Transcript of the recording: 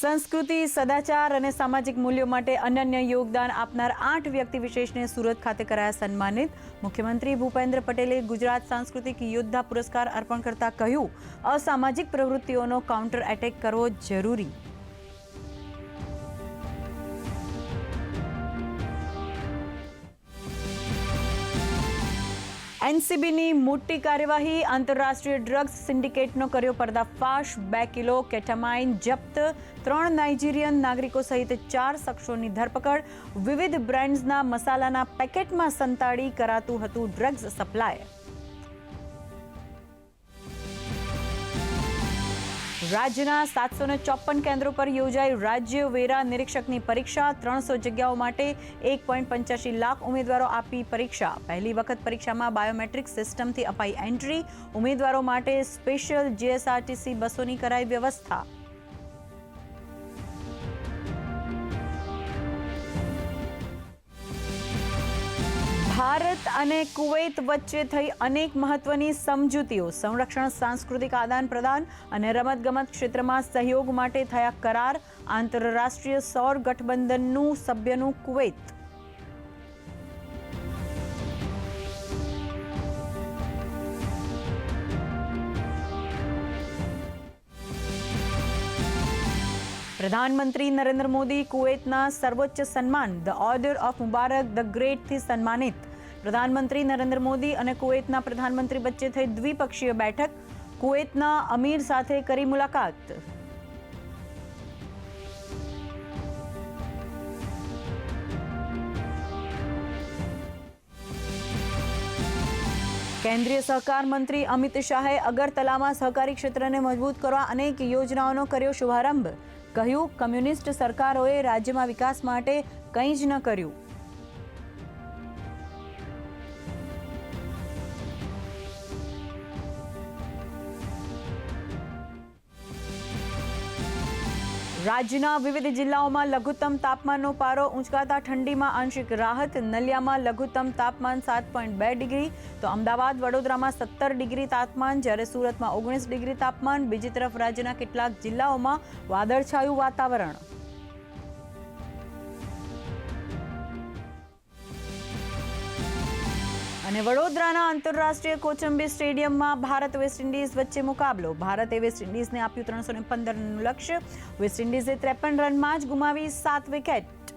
સંસ્કૃતિ, સદાચાર અને સામાજિક મૂલ્યો માટે અનન્ય યોગદાન આપનાર 8 વ્યક્તિ વિશેષને સુરત ખાતે કરાયા સન્માનિત. મુખ્યમંત્રી ભૂપેન્દ્ર પટેલે ગુજરાત સાંસ્કૃતિક યોદ્ધા પુરસ્કાર અર્પણ કરતા કહ્યું, અસામાજિક પ્રવૃત્તિઓનો કાઉન્ટર એટેક કરવો જરૂરી. એનસીબીની મોટી કાર્યવાહી. આંતરરાષ્ટ્રીય ડ્રગ્સ સિન્ડિકેટનો કર્યો પર્દાફાશ. 2 કિલો કેટામાઇન જપ્ત. 3 નાઇજીરિયન નાગરિકો સહિત 4 શખ્સોની ધરપકડ. વિવિધ બ્રાન્ડ્સના મસાલાના પેકેટમાં સંતાડી કરાતું હતું ડ્રગ્સ સપ્લાય. રાજ્યના 754 કેન્દ્રો પર યોજાઈ રાજ્ય વેરા નિરીક્ષકની પરીક્ષા. 300 જગ્યાઓ માટે 1.85 લાખ ઉમેદવારો આપી પરીક્ષા. પહેલી વખત પરીક્ષામાં બાયોમેટ્રિક સિસ્ટમથી અપાઈ એન્ટ્રી. ઉમેદવારો માટે સ્પેશિયલ જીએસઆરટીસી બસોની કરાઈ વ્યવસ્થા. ભારત અને કુવૈત વચ્ચે થઈ અનેક મહત્વની સમજૂતીઓ. સંરક્ષણ, સાંસ્કૃતિક આદાન પ્રદાન અને રમતગમત ક્ષેત્રમાં સહયોગ માટે થયા કરાર. આંતરરાષ્ટ્રીય સૌર ગઠબંધનનું સભ્યનું કુવૈત. પ્રધાનમંત્રી નરેન્દ્ર મોદી કુવૈતના સર્વોચ્ચ સન્માન ધ ઓર્ડર ઓફ મુબારક ધ ગ્રેટથી સન્માનિત. પ્રધાનમંત્રી નરેન્દ્ર મોદી અને કુવૈતના પ્રધાનમંત્રી વચ્ચે થઈ દ્વિપક્ષીય બેઠક. કુવૈતના અમીર સાથે કરી મુલાકાત. કેન્દ્રીય સહકાર મંત્રી અમિત શાહે અગરતલામાં સહકારી ક્ષેત્રને મજબૂત કરવા અનેક યોજનાઓનો કર્યો શુભારંભ. કહ્યું, કમ્યુનિસ્ટ સરકારોએ રાજ્યમાં વિકાસ માટે કંઈ જ ન કર્યું. રાજ્યના વિવિધ જિલ્લાઓમાં લઘુત્તમ તાપમાનનો પારો ઊંચકાતા ઠંડીમાં આંશિક રાહત. નલિયામાં લઘુત્તમ તાપમાન 7.2 ડિગ્રી તો અમદાવાદ, વડોદરામાં 17 ડિગ્રી તાપમાન, જ્યારે સુરતમાં 19 ડિગ્રી તાપમાન. બીજી તરફ રાજ્યના કેટલાક જિલ્લાઓમાં વાદળછાયું વાતાવરણ. અને વડોદરાના આંતરરાષ્ટ્રીય કોચંબી સ્ટેડિયમમાં ભારત વેસ્ટ ઇન્ડિઝ વચ્ચે મુકાબલો. ભારતે વેસ્ટ ઇન્ડિઝને આપ્યું 315 રનનું લક્ષ્ય. વેસ્ટ ઇન્ડિઝે 53 રનમાં જ ગુમાવી 7 વિકેટ.